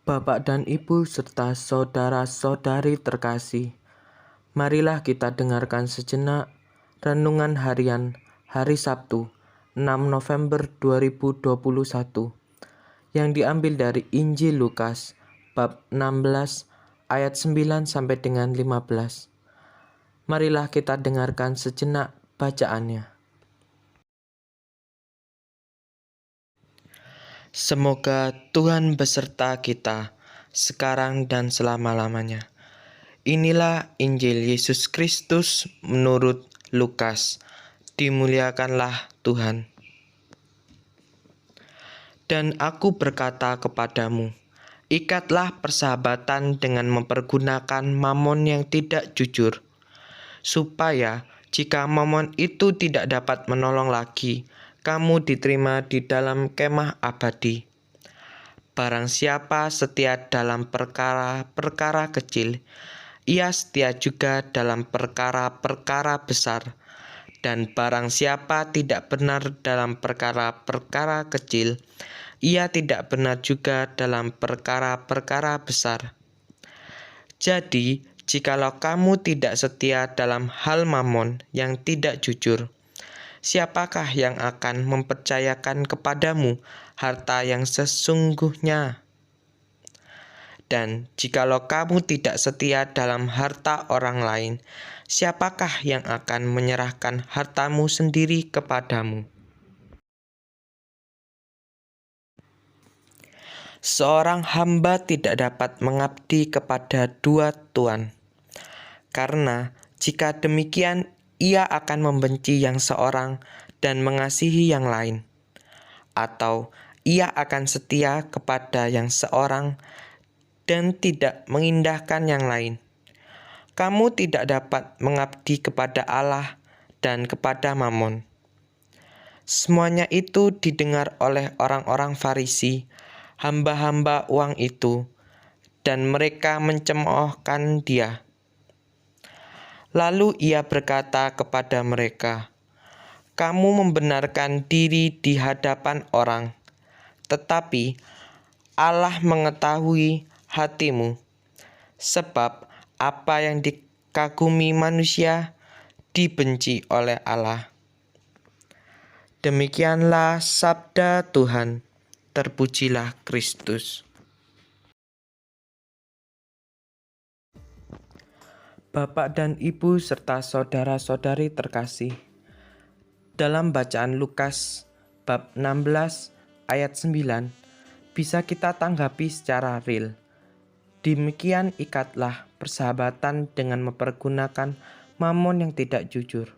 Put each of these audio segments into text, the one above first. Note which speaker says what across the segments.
Speaker 1: Bapak dan Ibu serta saudara-saudari terkasih, marilah kita dengarkan sejenak renungan harian hari Sabtu 6 November 2021 yang diambil dari Injil Lukas bab 16 ayat 9 sampai dengan 15. Marilah kita dengarkan sejenak bacaannya. Semoga Tuhan beserta kita sekarang dan selama-lamanya. Inilah Injil Yesus Kristus menurut Lukas. Dimuliakanlah Tuhan. Dan aku berkata kepadamu, ikatlah persahabatan dengan mempergunakan mamon yang tidak jujur, supaya jika mamon itu tidak dapat menolong lagi, kamu diterima di dalam kemah abadi. Barang siapa setia dalam perkara-perkara kecil, ia setia juga dalam perkara-perkara besar. Dan barang siapa tidak benar dalam perkara-perkara kecil, ia tidak benar juga dalam perkara-perkara besar. Jadi, jikalau kamu tidak setia dalam hal mamon yang tidak jujur, siapakah yang akan mempercayakan kepadamu harta yang sesungguhnya? Dan jikalau kamu tidak setia dalam harta orang lain, siapakah yang akan menyerahkan hartamu sendiri kepadamu? Seorang hamba tidak dapat mengabdi kepada dua tuan, karena jika demikian ia akan membenci yang seorang dan mengasihi yang lain, atau ia akan setia kepada yang seorang dan tidak mengindahkan yang lain. Kamu tidak dapat mengabdi kepada Allah dan kepada Mamon. Semuanya itu didengar oleh orang-orang Farisi, hamba-hamba uang itu, dan mereka mencemoohkan dia. Lalu ia berkata kepada mereka, kamu membenarkan diri di hadapan orang, tetapi Allah mengetahui hatimu, sebab apa yang dikagumi manusia dibenci oleh Allah. Demikianlah sabda Tuhan. Terpujilah Kristus. Bapak dan Ibu serta saudara-saudari terkasih, dalam bacaan Lukas bab 16 ayat 9 bisa kita tanggapi secara real. Demikian ikatlah persahabatan dengan mempergunakan mamon yang tidak jujur.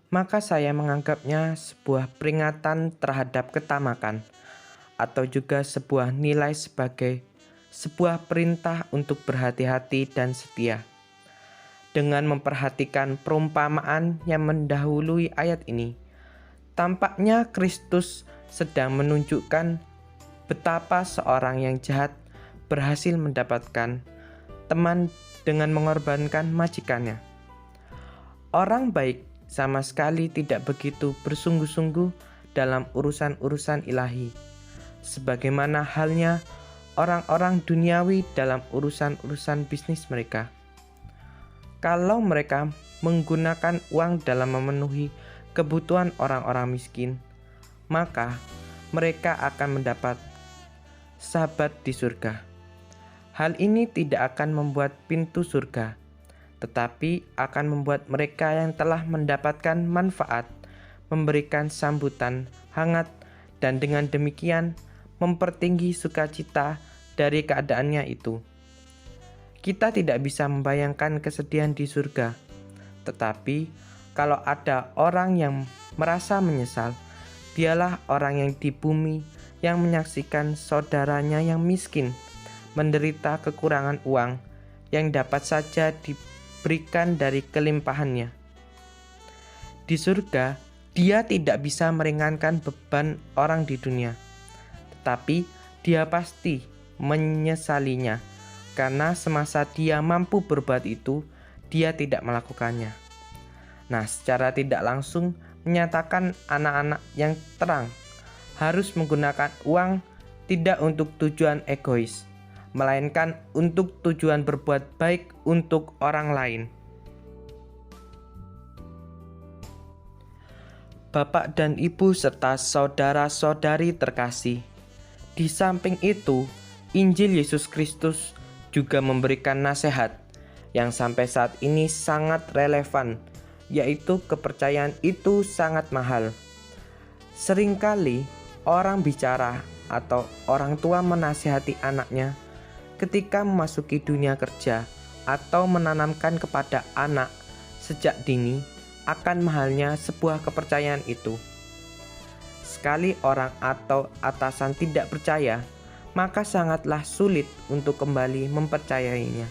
Speaker 1: Maka saya menganggapnya sebuah peringatan terhadap ketamakan, atau juga sebuah nilai sebagai sebuah perintah untuk berhati-hati dan setia. Dengan memperhatikan perumpamaan yang mendahului ayat ini, tampaknya Kristus sedang menunjukkan betapa seorang yang jahat berhasil mendapatkan teman dengan mengorbankan majikannya. Orang baik sama sekali tidak begitu bersungguh-sungguh dalam urusan-urusan ilahi, sebagaimana halnya orang-orang duniawi dalam urusan-urusan bisnis mereka. Kalau mereka menggunakan uang dalam memenuhi kebutuhan orang-orang miskin, maka mereka akan mendapat sahabat di surga. Hal ini tidak akan membuat pintu surga, tetapi akan membuat mereka yang telah mendapatkan manfaat memberikan sambutan hangat, dan dengan demikian mempertinggi sukacita dari keadaannya itu. Kita tidak bisa membayangkan kesedihan di surga, tetapi kalau ada orang yang merasa menyesal, dialah orang yang di bumi yang menyaksikan saudaranya yang miskin menderita kekurangan uang yang dapat saja diberikan dari kelimpahannya. Di surga, dia tidak bisa meringankan beban orang di dunia, tetapi dia pasti menyesalinya, karena semasa dia mampu berbuat itu, dia tidak melakukannya. Nah, secara tidak langsung menyatakan anak-anak yang terang harus menggunakan uang tidak untuk tujuan egois, melainkan untuk tujuan berbuat baik untuk orang lain. Bapak dan Ibu serta saudara-saudari terkasih, di samping itu, Injil Yesus Kristus juga memberikan nasihat yang sampai saat ini sangat relevan, yaitu kepercayaan itu sangat mahal. Seringkali orang bicara atau orang tua menasihati anaknya ketika memasuki dunia kerja atau menanamkan kepada anak sejak dini akan mahalnya sebuah kepercayaan itu. Sekali orang atau atasan tidak percaya, maka sangatlah sulit untuk kembali mempercayainya.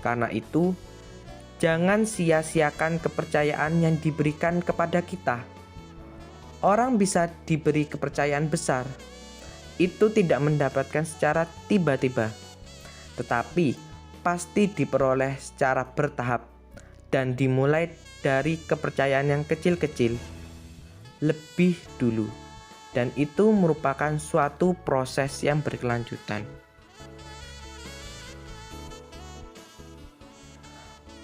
Speaker 1: Karena itu, jangan sia-siakan kepercayaan yang diberikan kepada kita. Orang bisa diberi kepercayaan besar, itu tidak mendapatkan secara tiba-tiba, tetapi pasti diperoleh secara bertahap dan dimulai dari kepercayaan yang kecil-kecil lebih dulu, dan itu merupakan suatu proses yang berkelanjutan.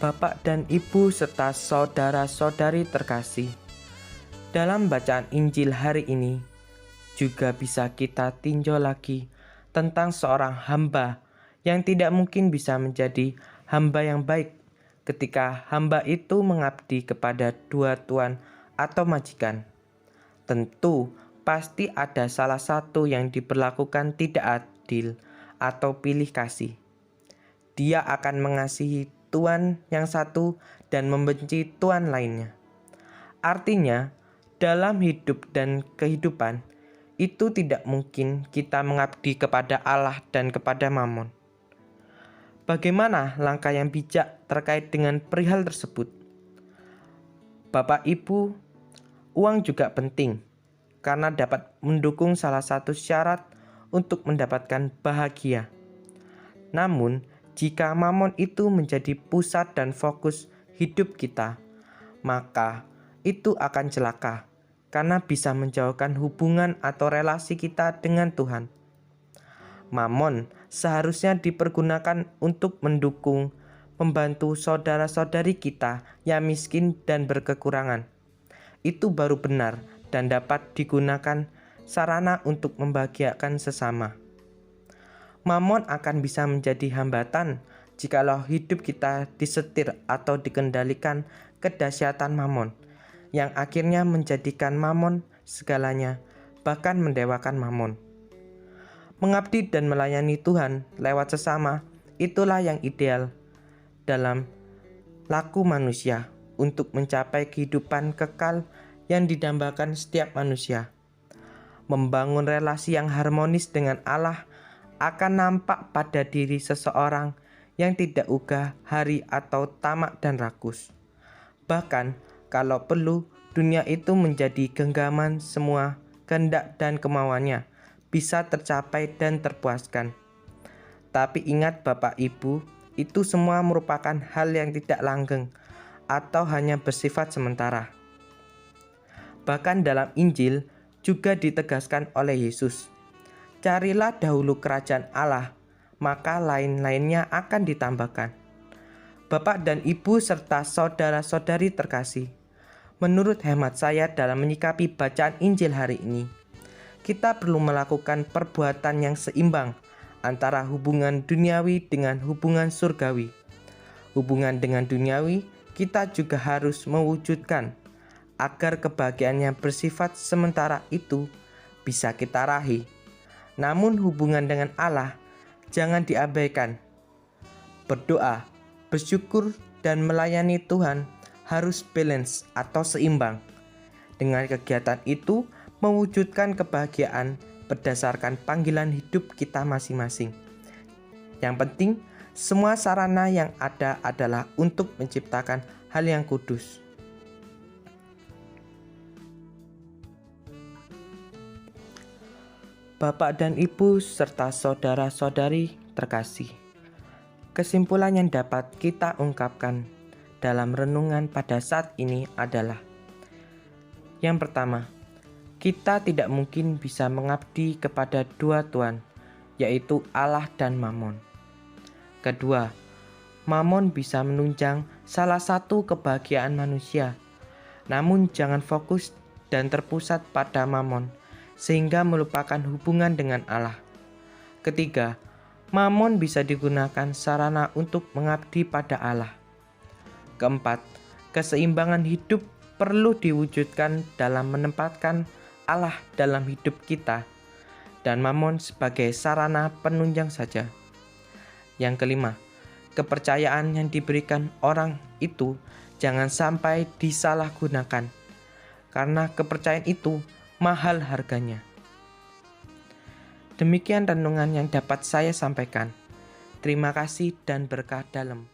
Speaker 1: Bapak dan Ibu serta saudara-saudari terkasih, dalam bacaan Injil hari ini juga bisa kita tinjau lagi tentang seorang hamba yang tidak mungkin bisa menjadi hamba yang baik ketika hamba itu mengabdi kepada dua tuan atau majikan. Tentu pasti ada salah satu yang diperlakukan tidak adil atau pilih kasih. Dia akan mengasihi tuan yang satu dan membenci tuan lainnya. Artinya, dalam hidup dan kehidupan, itu tidak mungkin kita mengabdi kepada Allah dan kepada Mammon. Bagaimana langkah yang bijak terkait dengan perihal tersebut? Bapak Ibu, uang juga penting karena dapat mendukung salah satu syarat untuk mendapatkan bahagia. Namun, jika Mammon itu menjadi pusat dan fokus hidup kita, maka itu akan celaka karena bisa menjauhkan hubungan atau relasi kita dengan Tuhan. Mammon seharusnya dipergunakan untuk mendukung, membantu saudara-saudari kita yang miskin dan berkekurangan. Itu baru benar dan dapat digunakan sarana untuk membahagiakan sesama. Mammon akan bisa menjadi hambatan jikalau hidup kita disetir atau dikendalikan kedahsyatan Mammon, yang akhirnya menjadikan Mammon segalanya, bahkan mendewakan Mammon. Mengabdi dan melayani Tuhan lewat sesama, itulah yang ideal dalam laku manusia untuk mencapai kehidupan kekal yang didambakan setiap manusia. Membangun relasi yang harmonis dengan Allah akan nampak pada diri seseorang yang tidak ugah hari atau tamak dan rakus. Bahkan kalau perlu, dunia itu menjadi genggaman, semua kehendak dan kemauannya bisa tercapai dan terpuaskan. Tapi ingat Bapak Ibu, itu semua merupakan hal yang tidak langgeng atau hanya bersifat sementara. Bahkan dalam Injil juga ditegaskan oleh Yesus, carilah dahulu kerajaan Allah, maka lain-lainnya akan ditambahkan. Bapak dan Ibu serta saudara-saudari terkasih, menurut hemat saya dalam menyikapi bacaan Injil hari ini, kita perlu melakukan perbuatan yang seimbang antara hubungan duniawi dengan hubungan surgawi. Hubungan dengan duniawi kita juga harus mewujudkan agar kebahagiaan yang bersifat sementara itu bisa kita raih. Namun hubungan dengan Allah jangan diabaikan. Berdoa, bersyukur, dan melayani Tuhan harus balance atau seimbang. Dengan kegiatan itu mewujudkan kebahagiaan berdasarkan panggilan hidup kita masing-masing. Yang penting, semua sarana yang ada adalah untuk menciptakan hal yang kudus. Bapak dan Ibu serta saudara-saudari terkasih, kesimpulan yang dapat kita ungkapkan dalam renungan pada saat ini adalah: yang pertama, kita tidak mungkin bisa mengabdi kepada dua tuan, yaitu Allah dan Mammon. Kedua, Mammon bisa menunjang salah satu kebahagiaan manusia, namun jangan fokus dan terpusat pada Mammon, sehingga melupakan hubungan dengan Allah. Ketiga, Mammon bisa digunakan sarana untuk mengabdi pada Allah. Keempat, keseimbangan hidup perlu diwujudkan dalam menempatkan Allah dalam hidup kita, dan Mammon sebagai sarana penunjang saja. Yang kelima, kepercayaan yang diberikan orang itu jangan sampai disalahgunakan, karena kepercayaan itu mahal harganya. Demikian renungan yang dapat saya sampaikan. Terima kasih dan berkah dalam.